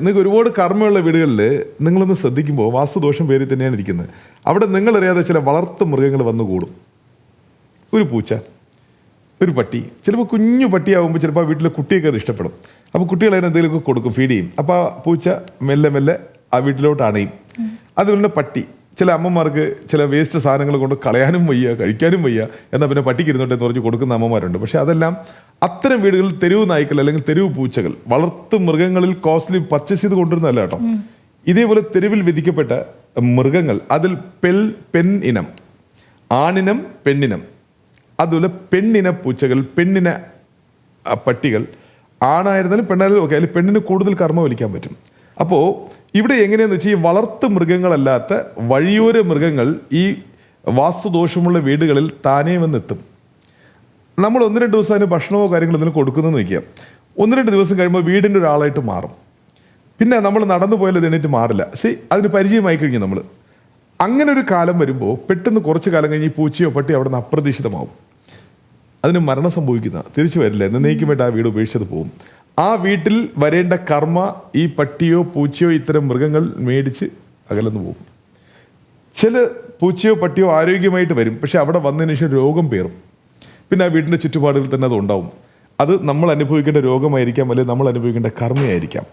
നിങ്ങൾക്ക് ഒരുപാട് കർമ്മമുള്ള വീടുകളിൽ നിങ്ങളൊന്ന് ശ്രദ്ധിക്കുമ്പോൾ വാസ്തുദോഷം പേരിൽ തന്നെയാണ് ഇരിക്കുന്നത്. അവിടെ നിങ്ങളറിയാതെ ചില വളർത്തു മൃഗങ്ങൾ വന്നു കൂടും. ഒരു പൂച്ച, ഒരു പട്ടി, ചിലപ്പോൾ കുഞ്ഞു പട്ടിയാകുമ്പോൾ ചിലപ്പോൾ ആ വീട്ടിലെ കുട്ടിയൊക്കെ അത് ഇഷ്ടപ്പെടും. അപ്പോൾ കുട്ടികൾ അതിന് എന്തെങ്കിലുമൊക്കെ കൊടുക്കും, ഫീഡ് ചെയ്യും. അപ്പോൾ ആ പൂച്ച മെല്ലെ മെല്ലെ ആ വീട്ടിലോട്ട് അണയും. അതുപോലെ പട്ടി, ചില അമ്മമാർക്ക് ചില വേസ്റ്റ് സാധനങ്ങൾ കൊണ്ട് കളയാനും വയ്യ, കഴിക്കാനും വയ്യ, എന്നാൽ പിന്നെ പട്ടിക്ക് ഇരുന്നോട്ടെ എന്ന് പറഞ്ഞ് കൊടുക്കുന്ന അമ്മമാരുണ്ട്. പക്ഷേ അതെല്ലാം അത്തരം വീടുകളിൽ തെരുവ് നായ്ക്കൾ അല്ലെങ്കിൽ തെരുവ് പൂച്ചകൾ, വളർത്തു മൃഗങ്ങളിൽ കോസ്റ്റ്ലി പർച്ചേസ് ചെയ്ത് കൊണ്ടുവരുന്നതല്ല കേട്ടോ. ഇതേപോലെ തെരുവിൽ വിധിക്കപ്പെട്ട മൃഗങ്ങൾ, അതിൽ പെൺ ഇനം, ആണിനം, പെണ്ണിനം, അതുപോലെ പെണ്ണിന പൂച്ചകൾ, പെണ്ണിന പട്ടികൾ, ആണായിരുന്നാലും പെണ്ണായാലും ഓക്കെ, അതിൽ പെണ്ണിന് കൂടുതൽ കർമ്മ വലിക്കാൻ പറ്റും. അപ്പോൾ ഇവിടെ എങ്ങനെയാണെന്ന് വെച്ചാൽ ഈ വളർത്തു മൃഗങ്ങളല്ലാത്ത വഴിയോര മൃഗങ്ങൾ ഈ വാസ്തുദോഷമുള്ള വീടുകളിൽ താനേ വന്നെത്തും. നമ്മൾ 1-2 ദിവസം അതിന് ഭക്ഷണമോ കാര്യങ്ങളോ എന്തെങ്കിലും കൊടുക്കുന്നതെന്ന് വയ്ക്കുക. 1-2 ദിവസം കഴിയുമ്പോൾ വീടിൻ്റെ ഒരാളായിട്ട് മാറും. പിന്നെ നമ്മൾ നടന്നു പോയാൽ ഇത് എണീറ്റ് മാറില്ല. അതിന് പരിചയമായി കഴിഞ്ഞു നമ്മൾ. അങ്ങനെ ഒരു കാലം വരുമ്പോൾ പെട്ടെന്ന് കുറച്ച് കാലം കഴിഞ്ഞ് ഈ പൂച്ചയോ പട്ടിയോ അവിടെ നിന്ന് അപ്രതീക്ഷിതമാവും. അതിന് മരണം സംഭവിക്കുന്ന തിരിച്ചു വരില്ല, എന്നേക്കുമായിട്ട് ആ വീട് ഉപേക്ഷിച്ചത് പോകും. ആ വീട്ടിൽ വരേണ്ട കർമ്മ ഈ പട്ടിയോ പൂച്ചയോ ഇത്തരം മൃഗങ്ങൾ മേടിച്ച് അകലെന്ന് പോകും. ചില പൂച്ചയോ പട്ടിയോ ആരോഗ്യമായിട്ട് വരും, പക്ഷെ അവിടെ വന്നതിന് ശേഷം രോഗം പേറും. പിന്നെ ആ വീടിൻ്റെ ചുറ്റുപാടുകളിൽ തന്നെ അത് ഉണ്ടാവും. അത് നമ്മൾ അനുഭവിക്കേണ്ട രോഗമായിരിക്കാം, അല്ലെങ്കിൽ നമ്മൾ അനുഭവിക്കേണ്ട കർമ്മയായിരിക്കാം.